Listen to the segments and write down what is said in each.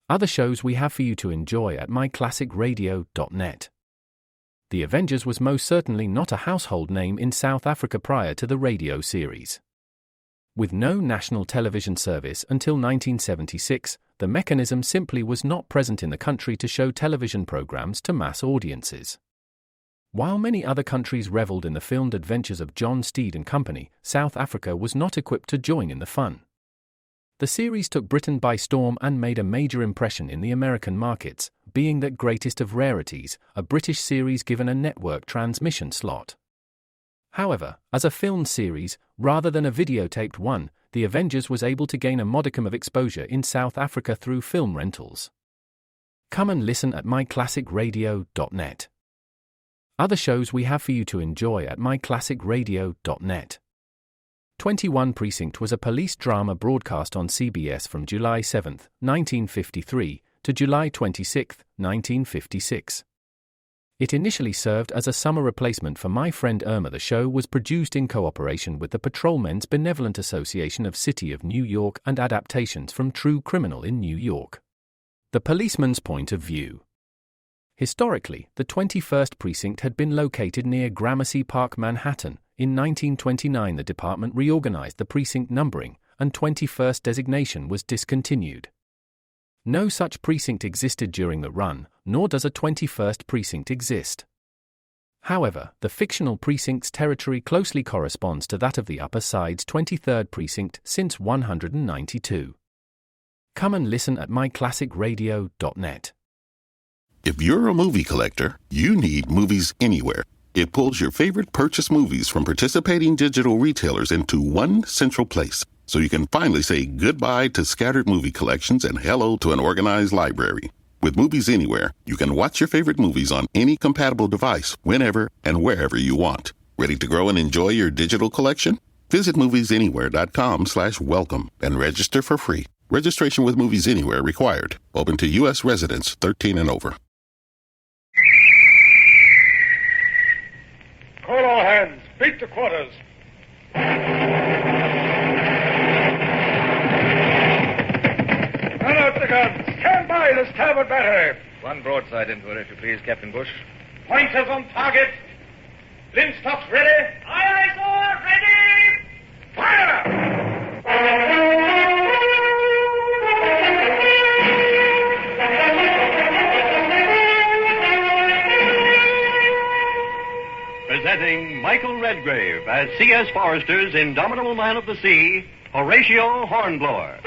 Other shows we have for you to enjoy at myclassicradio.net. The Avengers was most certainly not a household name in South Africa prior to the radio series. With no national television service until 1976, the mechanism simply was not present in the country to show television programs to mass audiences. While many other countries reveled in the filmed adventures of John Steed and company, South Africa was not equipped to join in the fun. The series took Britain by storm and made a major impression in the American markets, being that greatest of rarities, a British series given a network transmission slot. However, as a filmed series, rather than a videotaped one, The Avengers was able to gain a modicum of exposure in South Africa through film rentals. Come and listen at myclassicradio.net. Other shows we have for you to enjoy at myclassicradio.net. 21 Precinct was a police drama broadcast on CBS from July 7, 1953, to July 26, 1956. It initially served as a summer replacement for My Friend Irma. The show was produced in cooperation with the Patrolmen's Benevolent Association of City of New York and adaptations from True Criminal in New York. The Policeman's Point of View. Historically, the 21st Precinct had been located near Gramercy Park, Manhattan. In 1929, the department reorganized the precinct numbering, and 21st designation was discontinued. No such precinct existed during the run, nor does a 21st precinct exist. However, the fictional precinct's territory closely corresponds to that of the Upper Side's 23rd precinct since 192. Come and listen at myclassicradio.net. If you're a movie collector, you need Movies Anywhere. It pulls your favorite purchase movies from participating digital retailers into one central place, so you can finally say goodbye to scattered movie collections and hello to an organized library. With Movies Anywhere, you can watch your favorite movies on any compatible device, whenever and wherever you want. Ready to grow and enjoy your digital collection? Visit moviesanywhere.com/welcome and register for free. Registration with Movies Anywhere required. Open to U.S. residents 13 and over. Call all hands. Beat to quarters. Run out the guns. Stand by the starboard battery. One broadside into her, if you please, Captain Bush. Pointers on target. Linstops ready. Aye, sir. Ready. Fire! Presenting Michael Redgrave as C.S. Forrester's Indomitable Man of the Sea, Horatio Hornblower.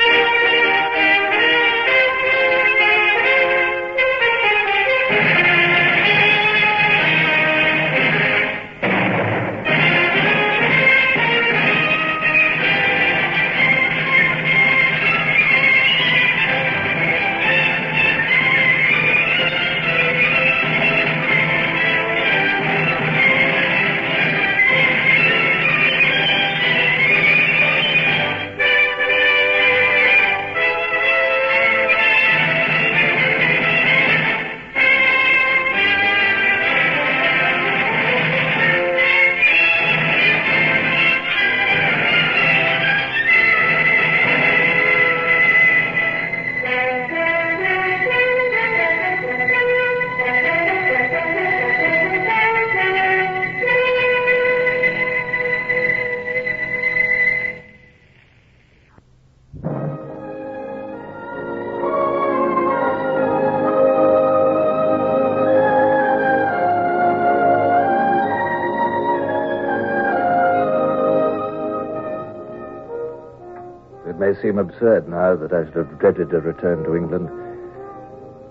It may seem absurd now that I should have dreaded a return to England.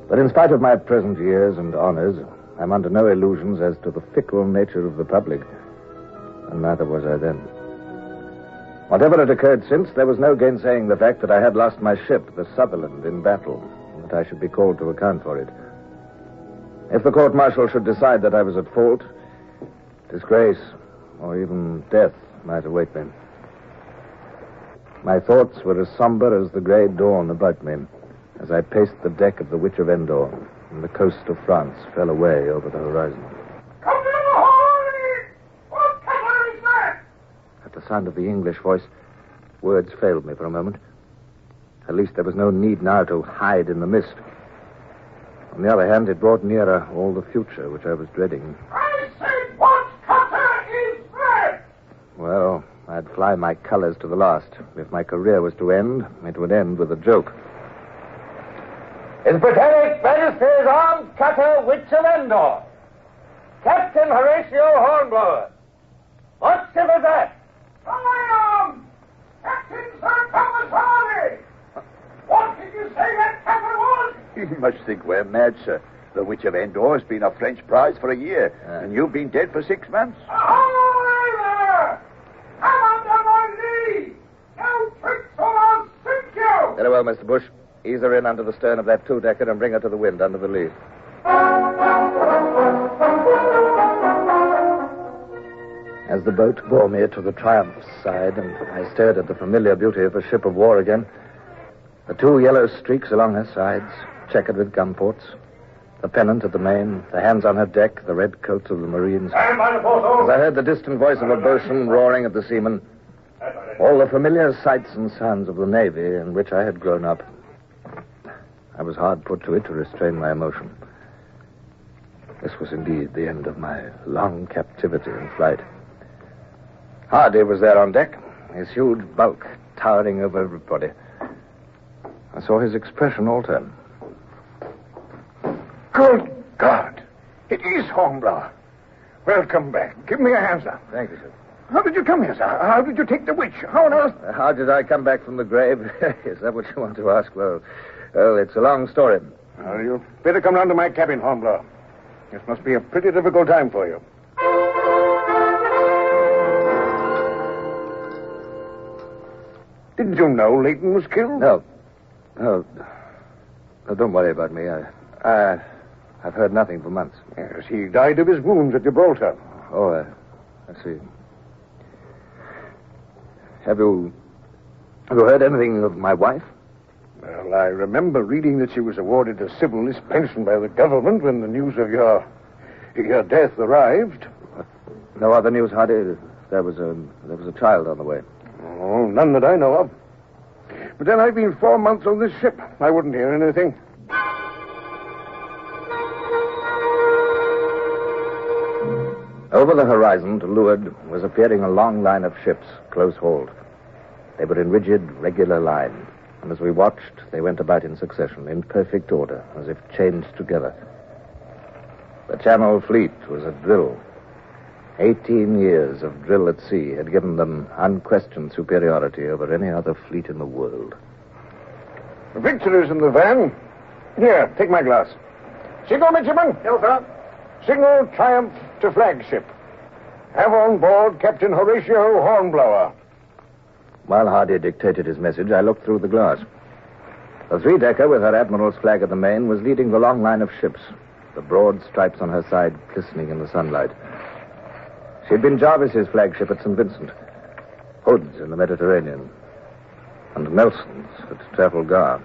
But in spite of my present years and honors, I'm under no illusions as to the fickle nature of the public. And neither was I then. Whatever had occurred since, there was no gainsaying the fact that I had lost my ship, the Sutherland, in battle, and that I should be called to account for it. If the court-martial should decide that I was at fault, disgrace, or even death might await me. My thoughts were as somber as the grey dawn about me as I paced the deck of the Witch of Endor and the coast of France fell away over the horizon. Come to the horn! What cattle is that? At the sound of the English voice, words failed me for a moment. At least there was no need now to hide in the mist. On the other hand, it brought nearer all the future, which I was dreading. I say, what Cutter is red? Well, I'd fly my colors to the last. If my career was to end, it would end with a joke. His Britannic Majesty's Armed Cutter Witch of Endor, Captain Horatio Hornblower. What ship is that? I am Captain Sir Thomas Hardy. What did you say that cutter was? You must think we're mad, sir. The Witch of Endor has been a French prize for a year, and you've been dead for 6 months. Ahoy there! Come under my lee! No tricks or I'll sink you! Very well, Mr. Bush. Ease her in under the stern of that two-decker and bring her to the wind under the lee. As the boat bore me to the Triumph's side and I stared at the familiar beauty of a ship of war again, the two yellow streaks along her sides, checkered with gun ports, the pennant at the main, the hands on her deck, the red coats of the Marines. Stand by the foresail. As I heard the distant voice of a boatswain roaring at the seamen, all the familiar sights and sounds of the Navy in which I had grown up, I was hard put to it to restrain my emotion. This was indeed the end of my long captivity and flight. Hardy was there on deck, his huge bulk towering over everybody. I saw his expression alter. Good God! It is Hornblower. Welcome back. Give me a hand, sir. Thank you, sir. How did you come here, sir? How did you take the witch? How on earth? How did I come back from the grave? Is that what you want to ask? Well, it's a long story. Well, you'd better come round to my cabin, Hornblower. This must be a pretty difficult time for you. Didn't you know Leighton was killed? No. No, don't worry about me. I've heard nothing for months. Yes, he died of his wounds at Gibraltar. Oh, I see. Have you heard anything of my wife? Well, I remember reading that she was awarded a civilist pension by the government when the news of your death arrived. No other news, Hardy? There was a child on the way. Oh, none that I know of. But then I've been 4 months on this ship. I wouldn't hear anything. Over the horizon, to leeward, was appearing a long line of ships, close-hauled. They were in rigid, regular line, and as we watched, they went about in succession, in perfect order, as if chained together. The Channel Fleet was at drill. 18 years of drill at sea had given them unquestioned superiority over any other fleet in the world. Victory's in the van. Here, take my glass. Signal, midshipman. Yes, sir. Signal Triumph to flagship. Have on board Captain Horatio Hornblower. While Hardy dictated his message, I looked through the glass. The three-decker with her admiral's flag at the main was leading the long line of ships, the broad stripes on her side glistening in the sunlight. She'd been Jarvis's flagship at St. Vincent, Hood's in the Mediterranean, and Nelson's at Trafalgar.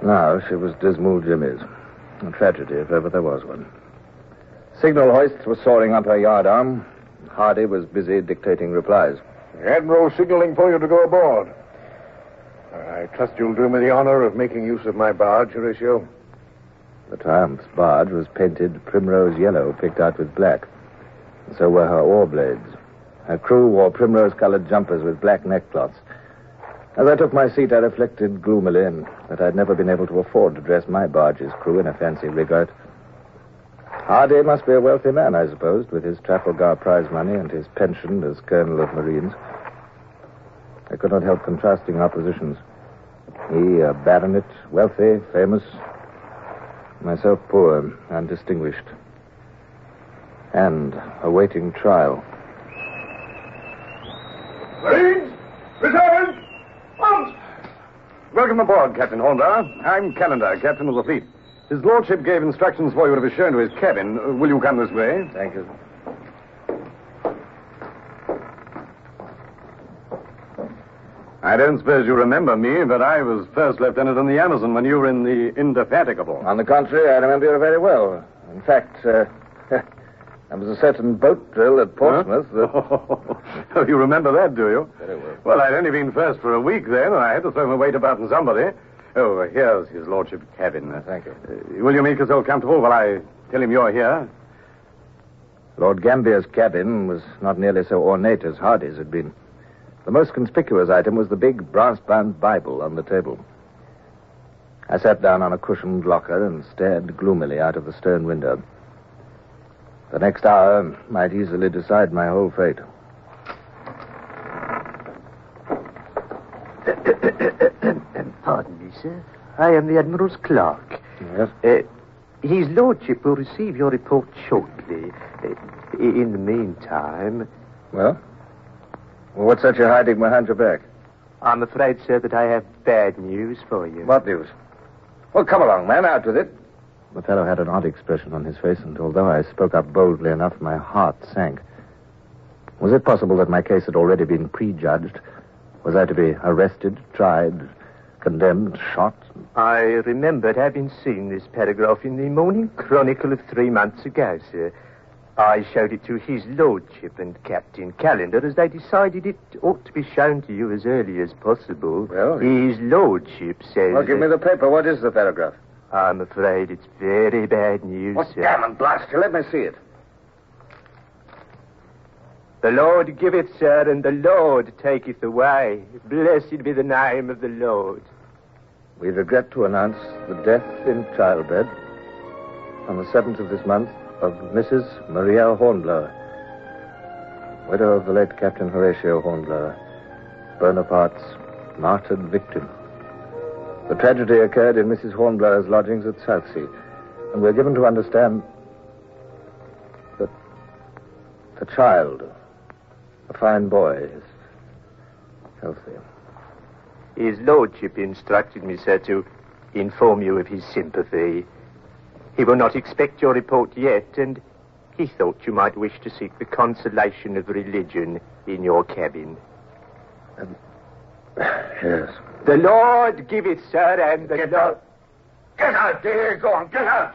Now she was Dismal Jimmy's. A tragedy, if ever there was one. Signal hoists were soaring up her yardarm. Hardy was busy dictating replies. The Admiral signaling for you to go aboard. I trust you'll do me the honor of making use of my barge, Horatio. The Triumph's barge was painted primrose yellow, picked out with black. And so were her oar blades. Her crew wore primrose-colored jumpers with black neckcloths. As I took my seat, I reflected gloomily that I'd never been able to afford to dress my barge's crew in a fancy rig-out. Hardy must be a wealthy man, I supposed, with his Trafalgar prize money and his pension as Colonel of Marines. I could not help contrasting our positions. He, a baronet, wealthy, famous. Myself poor, undistinguished. And awaiting trial. Marines, return! Mount! Welcome aboard, Captain Hornblower. I'm Callender, captain of the fleet. His lordship gave instructions for you to be shown to his cabin. Will you come this way? Thank you. I don't suppose you remember me, but I was first lieutenant on the Amazon when you were in the Indefatigable. On the contrary, I remember you very well. In fact, There was a certain boat drill at Portsmouth. Oh, you remember that, do you? Very well. Well, I'd only been first for a week then, and I had to throw my weight about in somebody. Oh, here's his lordship's cabin. Thank you. Will you make yourself comfortable while I tell him you're here? Lord Gambier's cabin was not nearly so ornate as Hardy's had been. The most conspicuous item was the big brass-bound Bible on the table. I sat down on a cushioned locker and stared gloomily out of the stern window. The next hour might easily decide my whole fate. Pardon me, sir. I am the Admiral's clerk. Yes? His lordship will receive your report shortly. In the meantime... Well, what's that you're hiding behind your back? I'm afraid, sir, that I have bad news for you. What news? Well, come along, man. Out with it. The fellow had an odd expression on his face, and although I spoke up boldly enough, my heart sank. Was it possible that my case had already been prejudged? Was I to be arrested, tried, condemned, shot? I remembered having seen this paragraph in the Morning Chronicle of 3 months ago, sir. I showed it to his lordship and Captain Callender as they decided it ought to be shown to you as early as possible. Well, his lordship says... Well, give me the paper. What is the paragraph? I'm afraid it's very bad news, What sir. gammon, blast you. Let me see it. The Lord giveth, sir, and the Lord taketh away. Blessed be the name of the Lord. We regret to announce the death in childbed on the 7th of this month of Mrs. Maria Hornblower, widow of the late Captain Horatio Hornblower, Bonaparte's martyred victim. The tragedy occurred in Mrs. Hornblower's lodgings at Southsea, and we're given to understand that the child, a fine boy, is healthy. His lordship instructed me, sir, to inform you of his sympathy. He will not expect your report yet, and he thought you might wish to seek the consolation of religion in your cabin. Yes. The Lord give it, sir, and the Get Lord... out. Get out, dear. Go on, get out.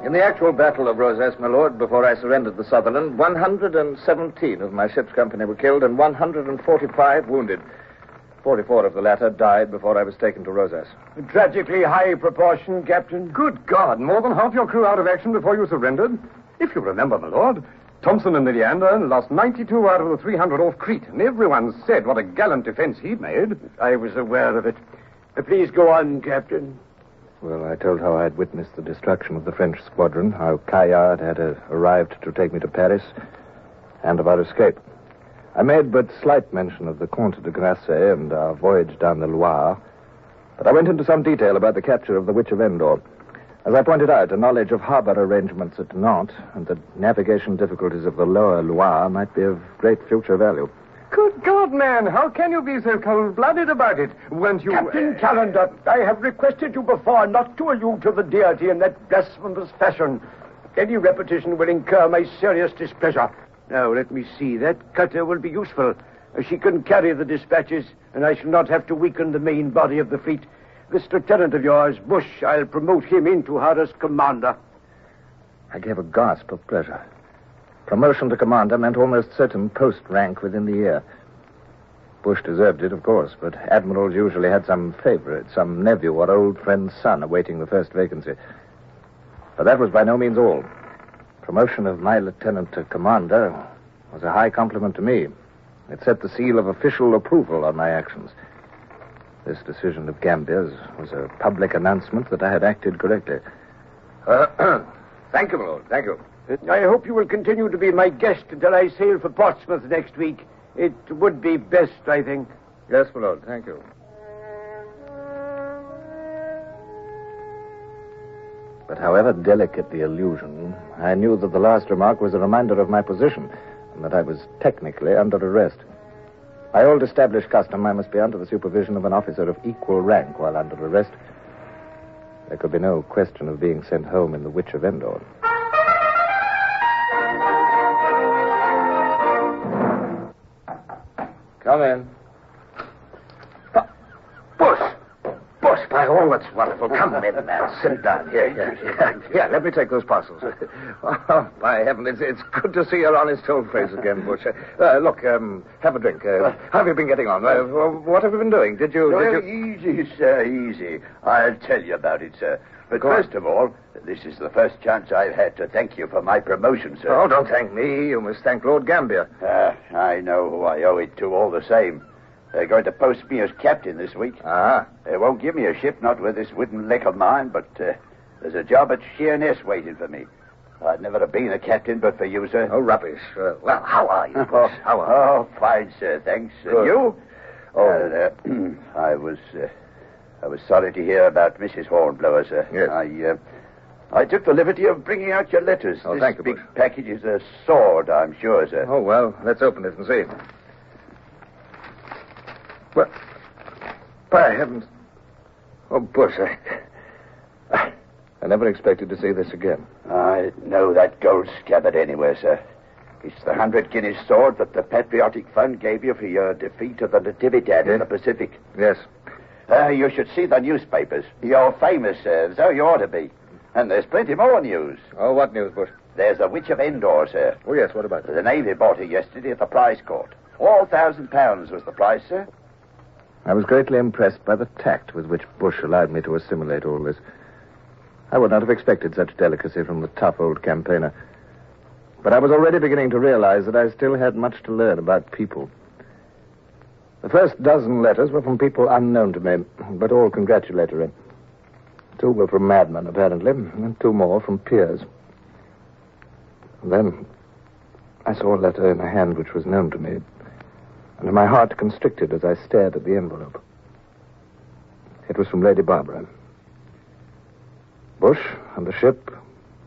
In the actual Battle of Rosas, my lord, before I surrendered the Sutherland, 117 of my ship's company were killed and 145 wounded. 44 of the latter died before I was taken to Rosas. A tragically high proportion, Captain. Good God, more than half your crew out of action before you surrendered? If you remember, my lord, Thompson and the Leander lost 92 out of the 300 off Crete, and everyone said what a gallant defense he'd made. I was aware of it. Please go on, Captain. Well, I told how I had witnessed the destruction of the French squadron, how Caillard had arrived to take me to Paris, and of our escape. I made but slight mention of the Comte de Grasset and our voyage down the Loire, but I went into some detail about the capture of the Witch of Endor. As I pointed out, a knowledge of harbor arrangements at Nantes and the navigation difficulties of the lower Loire might be of great future value. Good God, man, how can you be so cold-blooded about it? Weren't you... Captain Callender, I have requested you before not to allude to the deity in that blasphemous fashion. Any repetition will incur my serious displeasure. Now, let me see. That cutter will be useful. She can carry the dispatches, and I shall not have to weaken the main body of the fleet. This lieutenant of yours, Bush, I'll promote him into her as commander. I gave a gasp of pleasure. Promotion to commander meant almost certain post rank within the year. Bush deserved it, of course, but admirals usually had some favorite, some nephew or old friend's son awaiting the first vacancy. But that was by no means all. Promotion of my lieutenant to commander was a high compliment to me. It set the seal of official approval on my actions. This decision of Gambier's was a public announcement that I had acted correctly. Thank you, my lord. Thank you. I hope you will continue to be my guest until I sail for Portsmouth next week. It would be best, I think. Yes, my lord. Thank you. But however delicate the allusion, I knew that the last remark was a reminder of my position and that I was technically under arrest. By old established custom, I must be under the supervision of an officer of equal rank while under arrest. There could be no question of being sent home in the Witch of Endor. Come in. Bush, by all that's wonderful. Come in, man. Sit down. Here, let me take those parcels. Oh, by heaven, it's good to see your honest old face again, Bush. Look, have a drink. How have you been getting on? What have you been doing? Did you... Easy, sir, easy. I'll tell you about it, sir. But first of all, this is the first chance I've had to thank you for my promotion, sir. Oh, don't thank me. You must thank Lord Gambier. I know who I owe it to all the same. They're going to post me as captain this week. Ah. They won't give me a ship, not with this wooden leg of mine, but there's a job at Sheerness waiting for me. I'd never have been a captain but for you, sir. Oh, rubbish. Well, how are you, Bush? How are you? Oh, fine, sir, thanks. Good. You? Oh. I was sorry to hear about Mrs. Hornblower, sir. Yes. I took the liberty of bringing out your letters. Oh, this thank you, big Bush. package is a sword, I'm sure, sir. Oh, well, let's open it and see. Well, by heavens. Oh, Bush, I never expected to see this again. I know that gold scabbard anywhere, sir. It's the 100 Guinness sword that the Patriotic Fund gave you for your defeat of the Natividad in the Pacific. Yes. You should see the newspapers. You're famous, sir, so you ought to be. And there's plenty more news. Oh, what news, Bush? There's the Witch of Endor, sir. Oh, yes, what about it? The Navy bought her yesterday at the prize court. £4,000 was the price, sir. I was greatly impressed by the tact with which Bush allowed me to assimilate all this. I would not have expected such delicacy from the tough old campaigner. But I was already beginning to realize that I still had much to learn about people. The first dozen letters were from people unknown to me, but all congratulatory. 2 were from madmen, apparently, and 2 more from peers. And then I saw a letter in a hand which was known to me, and my heart constricted as I stared at the envelope. It was from Lady Barbara. Bush and the ship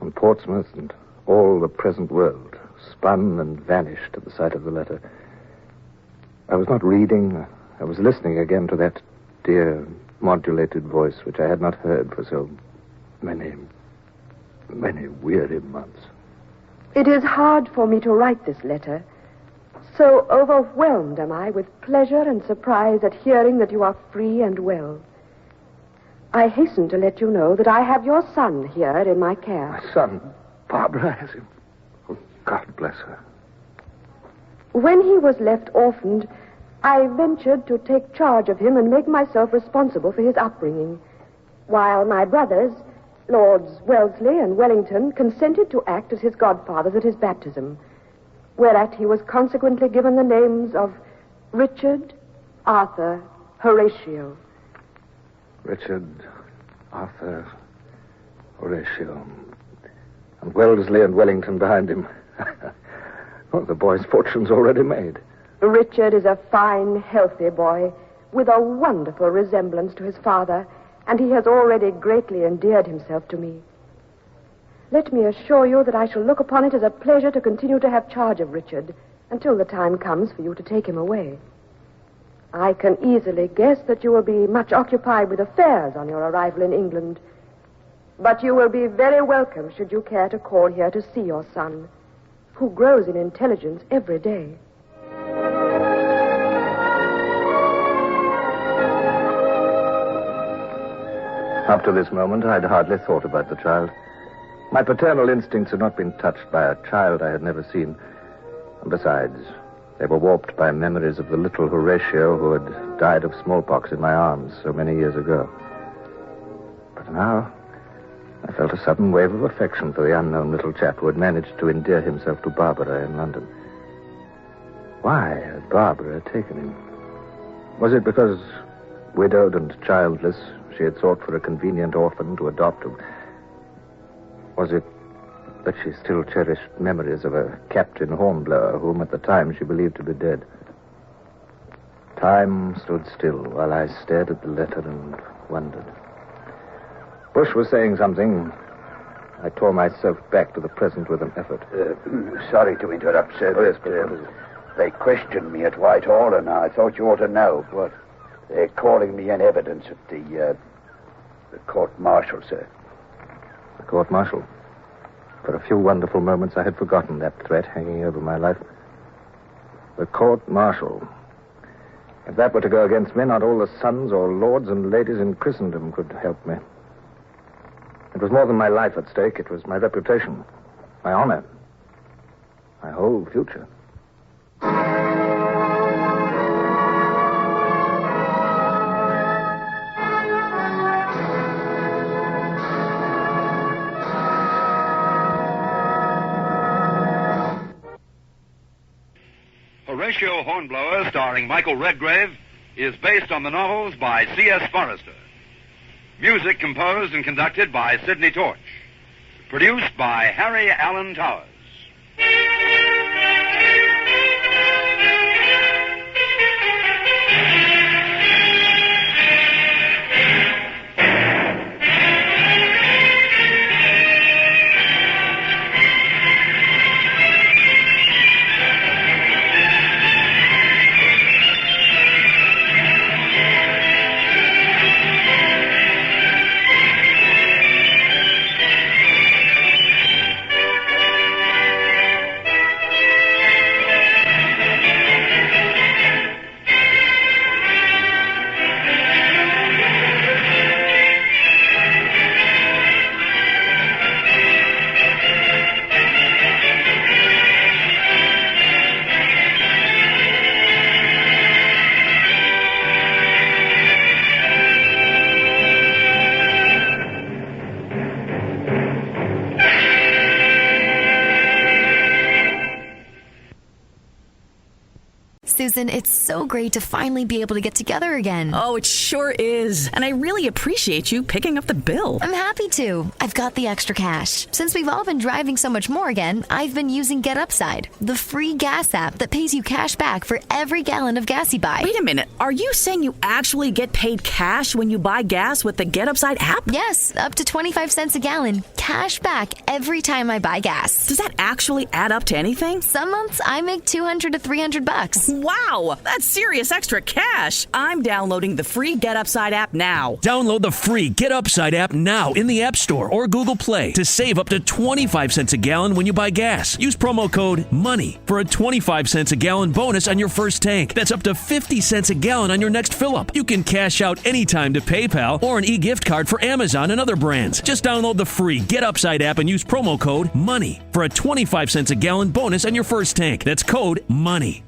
and Portsmouth and all the present world spun and vanished at the sight of the letter. I was not reading. I was listening again to that dear, modulated voice which I had not heard for so many weary months. It is hard for me to write this letter. So overwhelmed am I with pleasure and surprise at hearing that you are free and well. I hasten to let you know that I have your son here in my care. My son? Barbara has him. Oh, God bless her. When he was left orphaned, I ventured to take charge of him and make myself responsible for his upbringing, while my brothers, Lords Wellesley and Wellington, consented to act as his godfathers at his baptism, whereat he was consequently given the names of Richard, Arthur, Horatio. Richard, Arthur, Horatio, and Wellesley and Wellington behind him. Oh, the boy's fortune's already made. Richard is a fine, healthy boy with a wonderful resemblance to his father, and he has already greatly endeared himself to me. Let me assure you that I shall look upon it as a pleasure to continue to have charge of Richard until the time comes for you to take him away. I can easily guess that you will be much occupied with affairs on your arrival in England, but you will be very welcome should you care to call here to see your son, who grows in intelligence every day. Up to this moment, I'd hardly thought about the child. My paternal instincts had not been touched by a child I had never seen. And besides, they were warped by memories of the little Horatio who had died of smallpox in my arms so many years ago. But now, I felt a sudden wave of affection for the unknown little chap who had managed to endear himself to Barbara in London. Why had Barbara taken him? Was it because, widowed and childless, she had sought for a convenient orphan to adopt him? Was it that she still cherished memories of a Captain Hornblower, whom at the time she believed to be dead? Time stood still while I stared at the letter and wondered. Bush was saying something. I tore myself back to the present with an effort. Sorry to interrupt, sir, but they questioned me at Whitehall, and I thought you ought to know. What? They're calling me in evidence at the court-martial, sir. The court-martial? For a few wonderful moments, I had forgotten that threat hanging over my life. The court-martial. If that were to go against me, not all the sons or lords and ladies in Christendom could help me. It was more than my life at stake. It was my reputation, my honor, my whole future. Horatio Hornblower, starring Michael Redgrave, is based on the novels by C.S. Forrester. Music composed and conducted by Sidney Torch. Produced by Harry Allen Towers. Susan, it's so great to finally be able to get together again. Oh, it sure is. And I really appreciate you picking up the bill. I'm happy to. I've got the extra cash. Since we've all been driving so much more again, I've been using Get Upside, the free gas app that pays you cash back for every gallon of gas you buy. Wait a minute. Are you saying you actually get paid cash when you buy gas with the Get Upside app? Yes, up to 25 cents a gallon. Cash back every time I buy gas. Does that actually add up to anything? Some months I make $200 to $300. Wow, that's serious extra cash. I'm downloading the free Get Upside app now. Download the free Get Upside app now in the App Store or Google Play to save up to 25 cents a gallon when you buy gas. Use promo code MONEY for a 25 cents a gallon bonus on your first tank. That's up to 50 cents a gallon on your next fill-up. You can cash out anytime to PayPal or an e-gift card for Amazon and other brands. Just download the free Get Upside app and use promo code MONEY for a 25 cents a gallon bonus on your first tank. That's code MONEY.